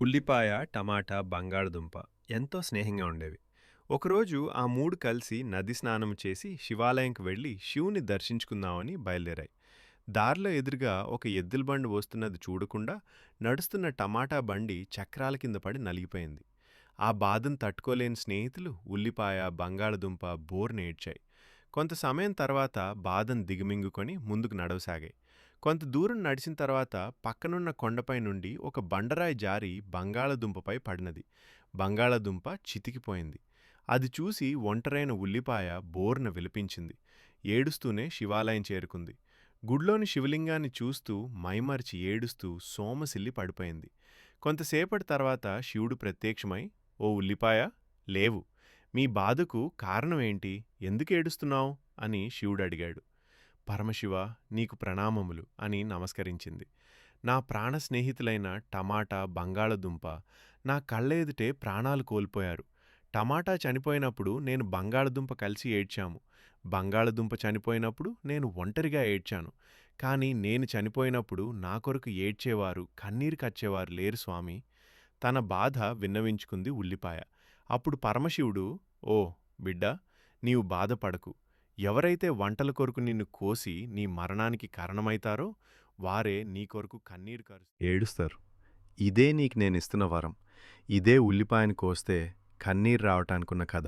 ఉల్లిపాయ, టమాటా, బంగాళదుంప ఎంతో స్నేహంగా ఉండేవి. ఒకరోజు ఆ 3 కలిసి నది స్నానం చేసి శివాలయంకి వెళ్లి శివుని దర్శించుకుందామని బయలుదేరాయి. దారిలో ఎదురుగా ఒక ఎద్దుల బండి వస్తున్నది చూడకుండా నడుస్తున్న టమాటా బండి చక్రాల కింద పడి నలిగిపోయింది. ఆ బాధను తట్టుకోలేని స్నేహితులు ఉల్లిపాయ, బంగాళదుంప బోర్నేడ్చాయి. కొంత సమయం తర్వాత బాధను దిగమింగుకొని ముందుకు నడవసాగాయి. కొంత దూరం నడిచిన తర్వాత పక్కనున్న కొండపై నుండి ఒక బండరాయి జారి బంగాళదుంపపై పడినది. బంగాళదుంప చితికిపోయింది. అది చూసి ఒంటరైన ఉల్లిపాయ బోర్న విలపించింది. ఏడుస్తూనే శివాలయం చేరుకుంది. గుడిలోని శివలింగాన్ని చూస్తూ మైమరిచి ఏడుస్తూ సోమసిల్లి పడిపోయింది. కొంతసేపటి తర్వాత శివుడు ప్రత్యక్షమై, "ఓ ఉల్లిపాయ, లేవు. మీ బాధకు కారణమేంటి? ఎందుకేడుస్తున్నావు?" అని శివుడడిగాడు. "పరమశివ, నీకు ప్రణామములు" అని నమస్కరించింది. "నా ప్రాణ స్నేహితులైన టమాటా, బంగాళదుంప నా కళ్ళ ఎదుటే ప్రాణాలు కోల్పోయారు. టమాటా చనిపోయినప్పుడు నేను బంగాళదుంప కలిసి ఏడ్చాము. బంగాళదుంప చనిపోయినప్పుడు నేను ఒంటరిగా ఏడ్చాను. కానీ నేను చనిపోయినప్పుడు నా కొరకు ఏడ్చేవారు, కన్నీరు కచ్చేవారు లేరు స్వామి." తన బాధ విన్నవించుకుంది ఉల్లిపాయ. అప్పుడు పరమశివుడు, "ఓ బిడ్డా, నీవు బాధపడకు. ఎవరైతే వంటల కొరకు నిన్ను కోసి నీ మరణానికి కారణమైతారో వారే నీ కొరకు కన్నీరు ఏడుస్తారు. ఇదే నీకు నేనిస్తున్న వరం. ఇదే ఉల్లిపాయను కోస్తే కన్నీరు రావటానికున్న కథ."